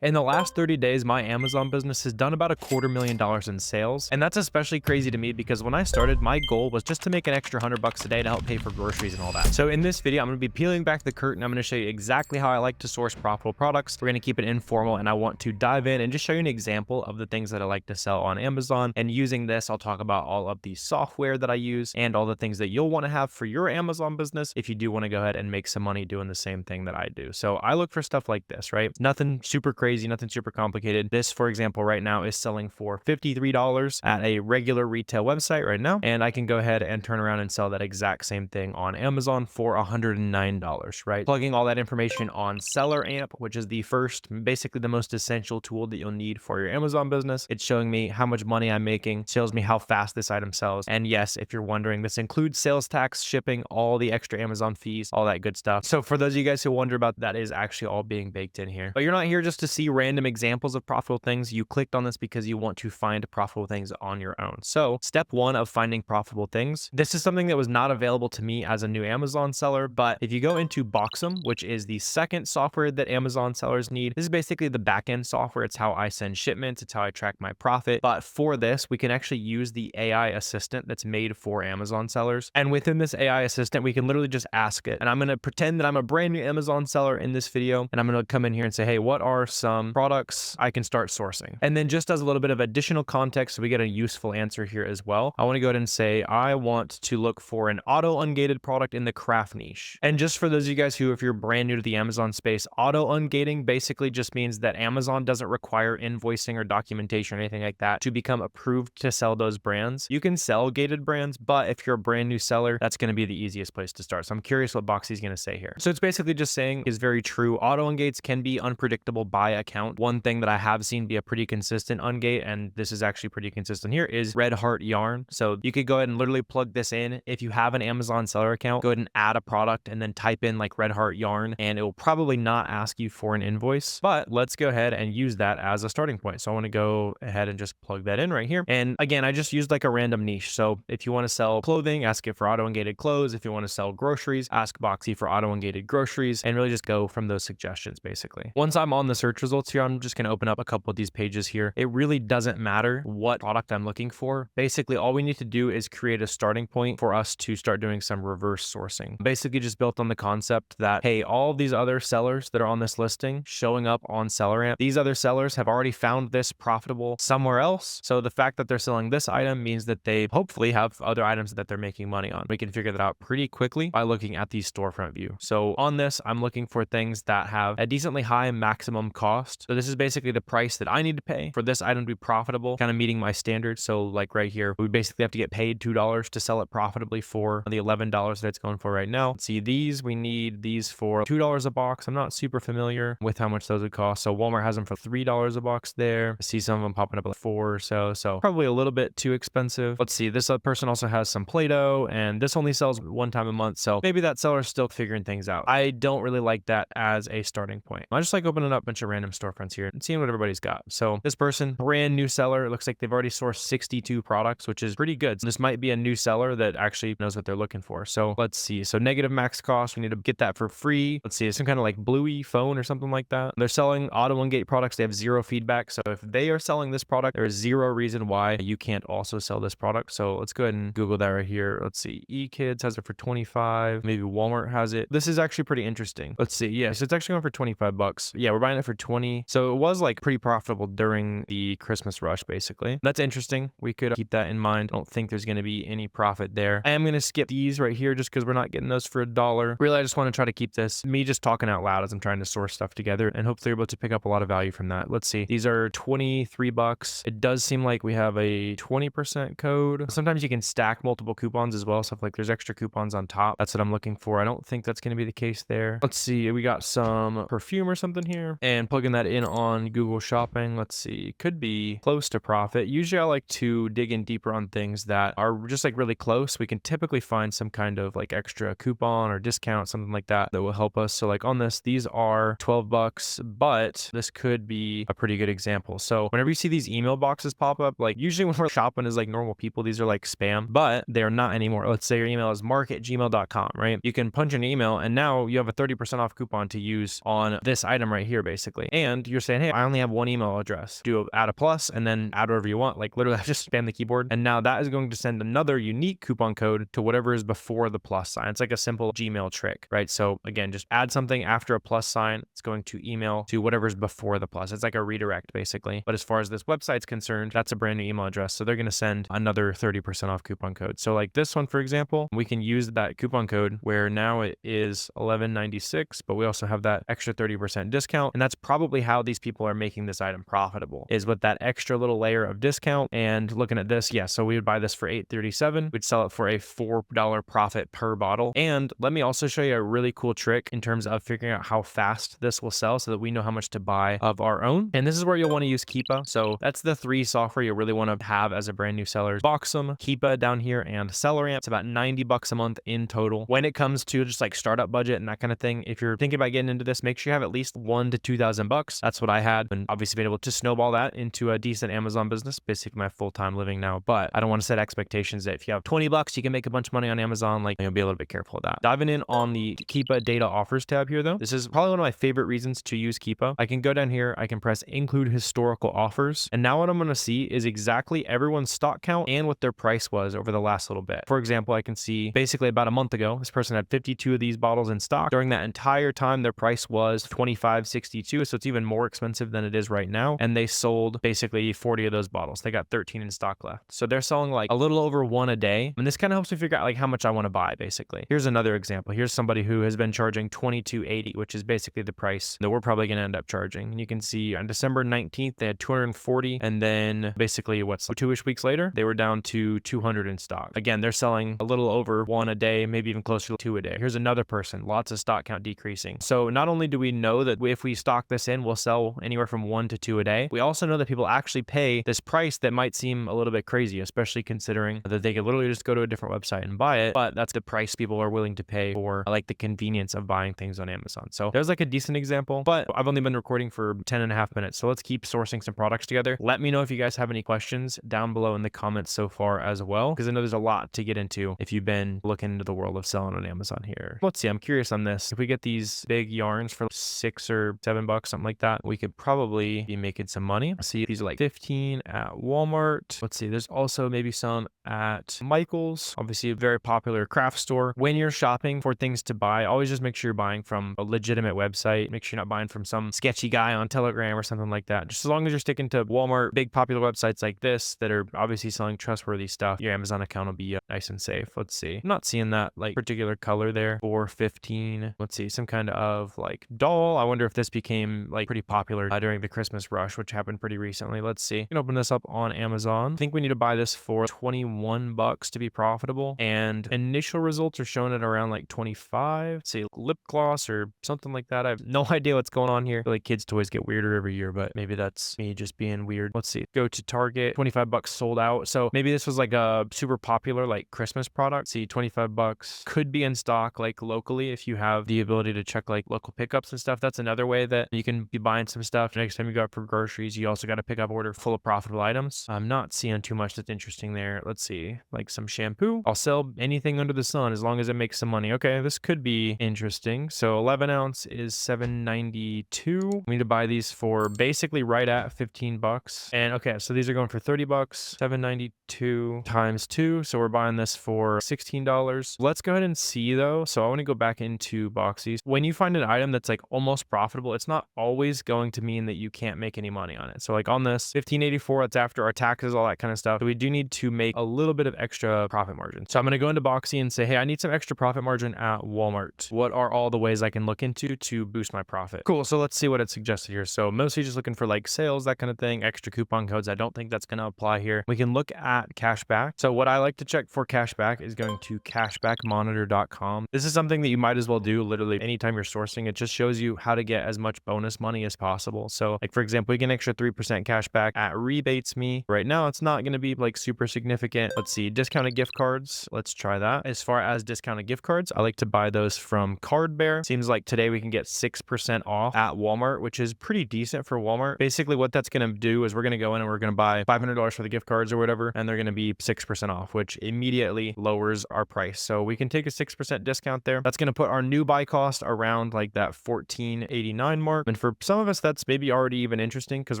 In the last 30 days, my Amazon business has done about $250,000 in sales. And that's especially crazy to me because when I started, my goal was just to make an extra $100 a day to help pay for groceries and all that. So in this video, I'm going to be peeling back the curtain. I'm going to show you exactly how I like to source profitable products. We're going to keep it informal, and I want to dive in and just show you an example of the things that I like to sell on Amazon. And using this, I'll talk about all of the software that I use and all the things that you'll want to have for your Amazon business if you do want to go ahead and make some money doing the same thing that I do. So I look for stuff like this, right? Nothing super crazy, nothing super complicated. This, for example, right now is selling for $53 at a regular retail website right now. And I can go ahead and turn around and sell that exact same thing on Amazon for $109, right? Plugging all that information on SellerAmp, which is the first, basically the most essential tool that you'll need for your Amazon business. It's showing me how much money I'm making, shows me how fast this item sells. And yes, if you're wondering, this includes sales tax, shipping, all the extra Amazon fees, all that good stuff. So for those of you guys who wonder about that, is actually all being baked in here. But you're not here just to see random examples of profitable things. You clicked on this because you want to find profitable things on your own. So step one of finding profitable things. This is something that was not available to me as a new Amazon seller, but if you go into Boxem, which is the second software that Amazon sellers need, this is basically the backend software. It's how I send shipments. It's how I track my profit. But for this, we can actually use the AI assistant that's made for Amazon sellers. And within this AI assistant, we can literally just ask it. And I'm going to pretend that I'm a brand new Amazon seller in this video. And I'm going to come in here and say, hey, what are some products I can start sourcing? And then just as a little bit of additional context, so we get a useful answer here as well, I want to go ahead and say, I want to look for an auto ungated product in the craft niche. And just for those of you guys who, if you're brand new to the Amazon space, auto ungating basically just means that Amazon doesn't require invoicing or documentation or anything like that to become approved to sell those brands. You can sell gated brands, but if you're a brand new seller, that's going to be the easiest place to start. So I'm curious what Boxy's going to say here. So it's basically just saying is very true. Auto ungates can be unpredictable by account. One thing that I have seen be a pretty consistent ungate, and this is actually pretty consistent here, is Red Heart Yarn. So you could go ahead and literally plug this in. If you have an Amazon seller account, go ahead and add a product and then type in like Red Heart Yarn, and it will probably not ask you for an invoice, but let's go ahead and use that as a starting point. So I want to go ahead and just plug that in right here. And again, I just used like a random niche. So if you want to sell clothing, ask it for auto ungated clothes. If you want to sell groceries, ask Boxy for auto ungated groceries, and really just go from those suggestions basically. Once I'm on the search results here, I'm just going to open up a couple of these pages here. It really doesn't matter what product I'm looking for. Basically, all we need to do is create a starting point for us to start doing some reverse sourcing. Basically just built on the concept that, hey, all these other sellers that are on this listing showing up on SellerAmp, these other sellers have already found this profitable somewhere else. So the fact that they're selling this item means that they hopefully have other items that they're making money on. We can figure that out pretty quickly by looking at the storefront view. So on this, I'm looking for things that have a decently high maximum cost. So this is basically the price that I need to pay for this item to be profitable, kind of meeting my standards. So like right here, we basically have to get paid $2 to sell it profitably for the $11 that it's going for right now. Let's see, these, we need these for $2 a box. I'm not super familiar with how much those would cost. So Walmart has them for $3 a box there. I see some of them popping up at 4 or so. So probably a little bit too expensive. Let's see, this other person also has some Play-Doh, and this only sells one time a month. So maybe that seller's still figuring things out. I don't really like that as a starting point. I just like opening up a bunch of random storefronts here and seeing what everybody's got. So this person, brand new seller, it looks like they've already sourced 62 products, which is pretty good. So this might be a new seller that actually knows what they're looking for. So let's see. So negative max cost, we need to get that for free. Let's see, it's some kind of like Bluey phone or something like that. They're selling auto ungate products. They have zero feedback. So if they are selling this product, there is zero reason why you can't also sell this product. So let's go ahead and Google that right here. Let's see. eKids has it for 25. Maybe Walmart has it. This is actually pretty interesting. Let's see. Yeah, so it's actually going for 25 bucks. Yeah, we're buying it for 20. So it was like pretty profitable during the Christmas rush, basically. That's interesting. We could keep that in mind. I don't think there's going to be any profit there. I am going to skip these right here just because we're not getting those for $1. Really, I just want to try to keep this me just talking out loud as I'm trying to source stuff together, and hopefully you're able to pick up a lot of value from that. Let's see. These are 23 bucks. It does seem like we have a 20% code. Sometimes you can stack multiple coupons as well. Stuff like there's extra coupons on top. That's what I'm looking for. I don't think that's going to be the case there. Let's see. We got some perfume or something here, and plugging that in on Google Shopping. Let's see. Could be close to profit. Usually I like to dig in deeper on things that are just like really close. We can typically find some kind of like extra coupon or discount, something like that will help us. So like on this, these are 12 bucks, but this could be a pretty good example. So whenever you see these email boxes pop up, like usually when we're shopping as like normal people, these are like spam, but they're not anymore. Let's say your email is mark@gmail.com, right? You can punch an email and now you have a 30% off coupon to use on this item right here, basically. basically. And you're saying, hey, I only have one email address. Add a plus and then add whatever you want. Like literally just spam the keyboard. And now that is going to send another unique coupon code to whatever is before the plus sign. It's like a simple Gmail trick, right? So again, just add something after a plus sign. It's going to email to whatever's before the plus. It's like a redirect basically. But as far as this website's concerned, that's a brand new email address. So they're going to send another 30% off coupon code. So like this one, for example, we can use that coupon code where now it is $11.96, but we also have that extra 30% discount. And that's probably how these people are making this item profitable, is with that extra little layer of discount. And looking at this, yeah, so we would buy this for $8.37. We'd sell it for a $4 profit per bottle. And let me also show you a really cool trick in terms of figuring out how fast this will sell so that we know how much to buy of our own. And this is where you'll want to use Keepa. So that's the 3 software you really want to have as a brand new seller: Boxem, Keepa down here, and SellerAmp. It's about $90 a month in total. When it comes to just like startup budget and that kind of thing, if you're thinking about getting into this, make sure you have at least $1,000 to $2,000. That's what I had, and obviously been able to snowball that into a decent Amazon business, basically my full-time living now. But I don't want to set expectations that if you have $20, you can make a bunch of money on Amazon. Like, you'll be a little bit careful with that. Diving in on the Keepa data offers tab here though, this is probably one of my favorite reasons to use Keepa. I can go down here, I can press include historical offers, and now what I'm going to see is exactly everyone's stock count and what their price was over the last little bit. For example, I can see basically about a month ago, this person had 52 of these bottles in stock. During that entire time, their price was $25.62, so it's even more expensive than it is right now. And they sold basically 40 of those bottles. They got 13 in stock left. So they're selling like a little over 1 a day. And this kind of helps me figure out like how much I want to buy basically. Here's another example. Here's somebody who has been charging $22.80, which is basically the price that we're probably going to end up charging. And you can see on December 19th, they had 240. And then basically 2-ish weeks later, they were down to 200 in stock. Again, they're selling a little over 1 a day, maybe even closer to 2 a day. Here's another person, lots of stock count decreasing. So not only do we know that if we stock this in, we'll sell anywhere from 1 to 2 a day, we also know that people actually pay this price that might seem a little bit crazy, especially considering that they could literally just go to a different website and buy it, but that's the price people are willing to pay for like the convenience of buying things on Amazon. So there's like a decent example, but I've only been recording for 10.5 minutes. So let's keep sourcing some products together. Let me know if you guys have any questions down below in the comments so far as well, because I know there's a lot to get into if you've been looking into the world of selling on Amazon here. Let's see, I'm curious on this. If we get these big yarns for $6 or $7, something like that, we could probably be making some money. See, these are like 15 at Walmart. Let's see, there's also maybe some at Michael's, obviously a very popular craft store. When you're shopping for things to buy, always just make sure you're buying from a legitimate website. Make sure you're not buying from some sketchy guy on Telegram or something like that. Just as long as you're sticking to Walmart, big popular websites like this that are obviously selling trustworthy stuff, your Amazon account will be nice and safe. Let's see. I'm not seeing that like particular color there for 15. Let's see, some kind of like doll. I wonder if this became like pretty popular during the Christmas rush, which happened pretty recently. Let's see. You can open this up on Amazon. I think we need to buy this for $21 to be profitable, and initial results are showing at around like 25. Let's see, lip gloss or something like that. I have no idea what's going on here. I feel like kids' toys get weirder every year, but maybe that's me just being weird. Let's see. Go to Target. $25 sold out. So maybe this was like a super popular like Christmas product. See, $25 could be in stock like locally if you have the ability to check like local pickups and stuff. That's another way that you can be buying some stuff. Next time you go out for groceries, you also got to pick up order full of profitable items. I'm not seeing too much that's interesting there. Let's see, like some shampoo. I'll sell anything under the sun as long as it makes some money. Okay, this could be interesting. So 11 ounce is $7.92. We need to buy these for basically right at $15. And okay, so these are going for $30. $7.92 times 2. So we're buying this for $16. Let's go ahead and see though. So I want to go back into Boxies. When you find an item that's like almost profitable, it's not always going to mean that you can't make any money on it. So like on this $15.84, that's after our taxes, all that kind of stuff. So we do need to make a little bit of extra profit margin. So I'm going to go into Boxy and say, hey, I need some extra profit margin at Walmart. What are all the ways I can look into to boost my profit? Cool. So let's see what it suggested here. So mostly just looking for like sales, that kind of thing, extra coupon codes. I don't think that's going to apply here. We can look at cashback. So what I like to check for cashback is going to cashbackmonitor.com. This is something that you might as well do literally anytime you're sourcing. It just shows you how to get as much bonus money as possible. So like, for example, we get an extra 3% cashback at Rebates Me. Right now, it's not going to be like super significant. Let's see, discounted gift cards. Let's try that. As far as discounted gift cards, I like to buy those from Card Bear. Seems like today we can get 6% off at Walmart, which is pretty decent for Walmart. Basically what that's going to do is we're going to go in and we're going to buy $500 for the gift cards or whatever, and they're going to be 6% off, which immediately lowers our price. So we can take a 6% discount there. That's going to put our new buy cost around like that $14.89 mark. And And for some of us, that's maybe already even interesting because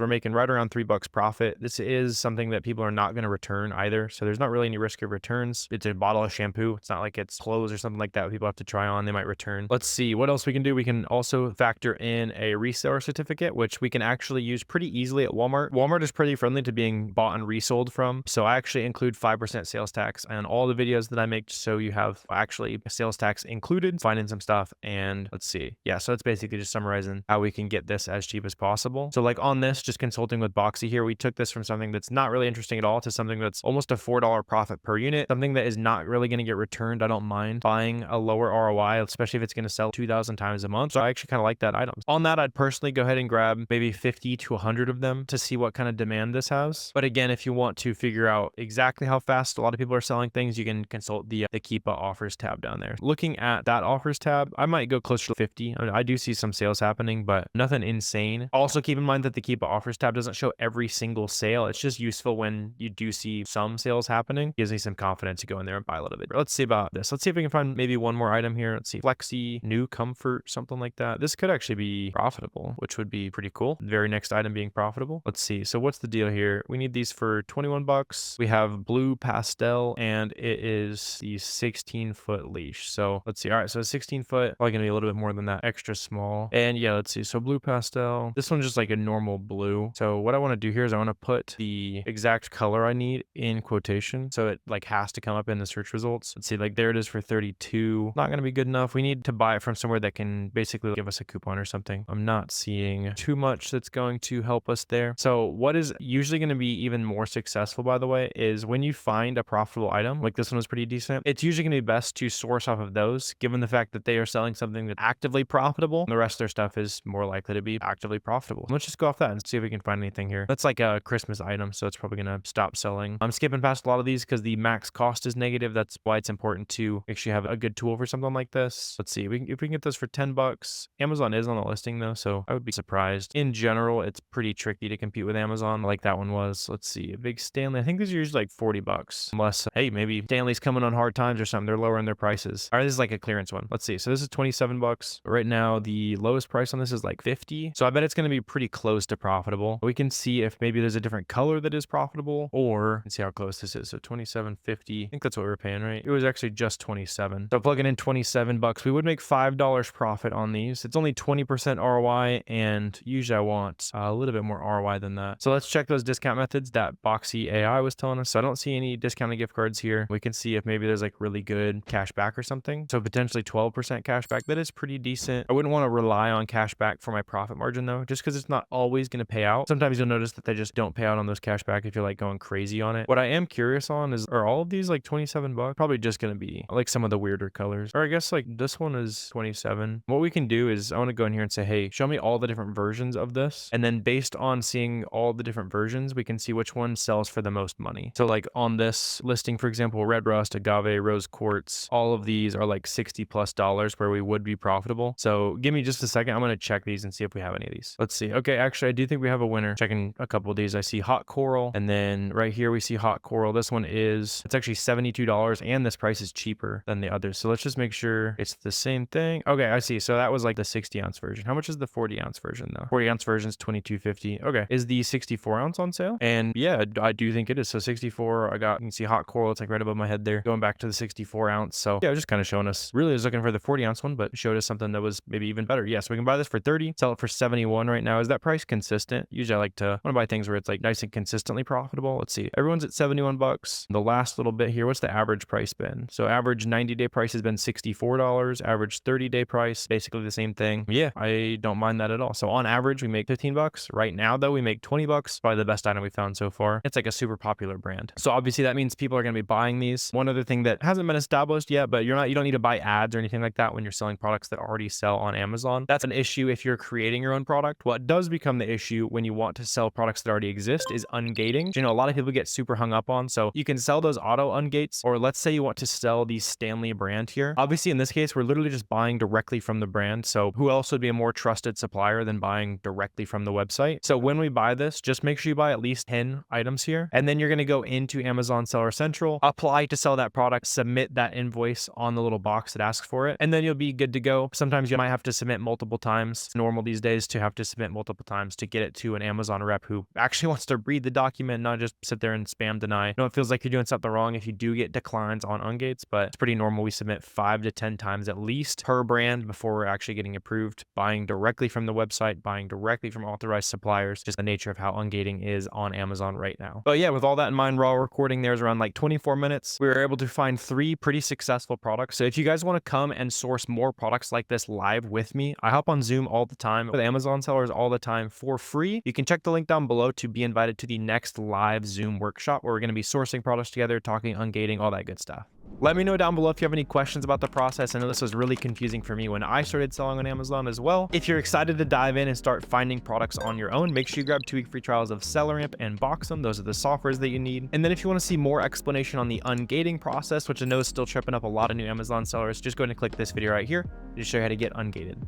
we're making right around $3 profit. This is something that people are not going to return either. So there's not really any risk of returns. It's a bottle of shampoo. It's not like it's clothes or something like that people have to try on. They might return. Let's see what else we can do. We can also factor in a reseller certificate, which we can actually use pretty easily at Walmart. Walmart is pretty friendly to being bought and resold from. So I actually include 5% sales tax on all the videos that I make. So you have actually sales tax included, finding some stuff. And let's see. Yeah. So it's basically just summarizing how we can get this as cheap as possible. So like on this, just consulting with Boxy here, we took this from something that's not really interesting at all to something that's almost a $4 profit per unit, something that is not really going to get returned. I don't mind buying a lower ROI, especially if it's going to sell 2,000 times a month. So I actually kind of like that item. On that, I'd personally go ahead and grab maybe 50 to 100 of them to see what kind of demand this has. But again, if you want to figure out exactly how fast a lot of people are selling things, you can consult the Keepa offers tab down there. Looking at that offers tab, I might go closer to 50. I mean, I do see some sales happening, but nothing insane. Also keep in mind that the Keepa offers tab doesn't show every single sale. It's just useful when you do see some sales happening. Gives me some confidence to go in there and buy a little bit. Let's see about this. Let's see if we can find maybe one more item here. Let's see. Flexi, new comfort, something like that. This could actually be profitable, which would be pretty cool. The very next item being profitable. Let's see. So what's the deal here? We need these for 21 bucks. We have blue pastel and it is the 16-foot leash. So let's see. All right. So 16 foot, probably gonna be a little bit more than that, extra small. And yeah, let's see. So blue pastel, this one's just like a normal blue. So what I want to do here is I want to put the exact color I need in quotation. So it like has to come up in the search results. Let's see, like there it is for 32. Not going to be good enough. We need to buy it from somewhere that can basically give us a coupon or something. I'm not seeing too much that's going to help us there. So what is usually going to be even more successful, by the way, is when you find a profitable item, like this one was pretty decent, it's usually going to be best to source off of those, given the fact that they are selling something that's actively profitable. The rest of their stuff is more likely to be actively profitable. Let's just go off that and see if we can find anything here. That's like a Christmas item, so it's probably going to stop selling. I'm skipping past a lot of these because the max cost is negative. That's why it's important to actually have a good tool for something like this. Let's see if we can get this for 10 bucks. Amazon is on the listing though, so I would be surprised. In general, it's pretty tricky to compete with Amazon like that one was. Let's see, a big Stanley. I think these are usually like 40 bucks. Unless, hey, maybe Stanley's coming on hard times or something. They're lowering their prices. All right, this is like a clearance one. Let's see. So this is 27 bucks. Right now, the lowest price on this is like 50. So I bet it's going to be pretty close to profitable. We can see if maybe there's a different color that is profitable, or let's see how close this is. So 27.50. I think that's what we were paying, right? It was actually just 27. So plugging in 27 bucks, we would make $5 profit on these. It's only 20% ROI, and usually I want a little bit more ROI than that. So let's check those discount methods that Boxy AI was telling us. So I don't see any discounted gift cards here. We can see if maybe there's like really good cash back or something. So potentially 12% cash back. That is pretty decent. I wouldn't want to rely on cash back for my profit margin though, just because it's not always going to pay out. Sometimes you'll notice that they just don't pay out on those cash back if you're like going crazy on it. What I am curious on is, are all of these like 27 bucks? Probably just going to be like some of the weirder colors. Or I guess like this one is 27. What we can do is I want to go in here and say, hey, show me all the different versions of this. And then based on seeing all the different versions, we can see which one sells for the most money. So like on this listing, for example, red rust, agave, rose quartz, all of these are like $60+ where we would be profitable. So give me just a second. I'm going to check these and see if we have any of these. Let's see. Okay, actually, I do think we have a winner. Checking a couple of these. I see hot coral, and then right here we see hot coral. This one is, it's actually $72, and this price is cheaper than the others. So let's just make sure it's the same thing. Okay, I see. So that was like the 60-ounce version. How much is the 40-ounce version though? 40-ounce version is $22.50. Okay, is the 64-ounce on sale? And yeah, I do think it is. So 64, you can see hot coral. It's like right above my head there. Going back to the 64-ounce. So yeah, just kind of showing us. Really was looking for the 40-ounce one, but showed us something that was maybe even better. Yeah, so we can buy this for 30, sell it for 71 right now. Is that price consistent? Usually I want to buy things where it's like nice and consistently profitable. Let's see. Everyone's at 71 bucks. The last little bit here, what's the average price been? So average 90-day price has been $64. Average 30-day price, basically the same thing. Yeah, I don't mind that at all. So on average, we make 15 bucks. Right now though, we make 20 bucks. Probably the best item we found so far. It's like a super popular brand. So obviously that means people are going to be buying these. One other thing that hasn't been established yet, but you don't need to buy ads or anything like that when you're selling products that already sell on Amazon. That's an issue if you're creating your own product. What does become the issue when you want to sell products that already exist is ungating. You know, a lot of people get super hung up on. So you can sell those auto ungates, or let's say you want to sell the Stanley brand here. Obviously in this case, we're literally just buying directly from the brand. So who else would be a more trusted supplier than buying directly from the website? So when we buy this, just make sure you buy at least 10 items here. And then you're going to go into Amazon Seller Central, apply to sell that product, submit that invoice on the little box that asks for it, and then you'll be good to go. Sometimes you might have to submit multiple times in order normal these days to have to submit multiple times to get it to an Amazon rep who actually wants to read the document, not just sit there and spam deny. I know it feels like you're doing something wrong if you do get declines on ungates, but it's pretty normal. We submit 5 to 10 times at least per brand before we're actually getting approved, buying directly from the website, buying directly from authorized suppliers, just the nature of how ungating is on Amazon right now. But yeah, with all that in mind, raw recording there's around like 24 minutes. We were able to find 3 pretty successful products. So if you guys want to come and source more products like this live with me, I hop on Zoom all the time with Amazon sellers all the time for free. You can check the link down below to be invited to the next live Zoom workshop where we're going to be sourcing products together, talking ungating, all that good stuff. Let me know down below if you have any questions about the process. I know this was really confusing for me when I started selling on Amazon as well. If you're excited to dive in and start finding products on your own, make sure you grab 2-week free trials of SellerAmp and Boxem. Those are the softwares that you need. And then if you want to see more explanation on the ungating process, which I know is still tripping up a lot of new Amazon sellers, just go ahead and click this video right here to show you how to get ungated.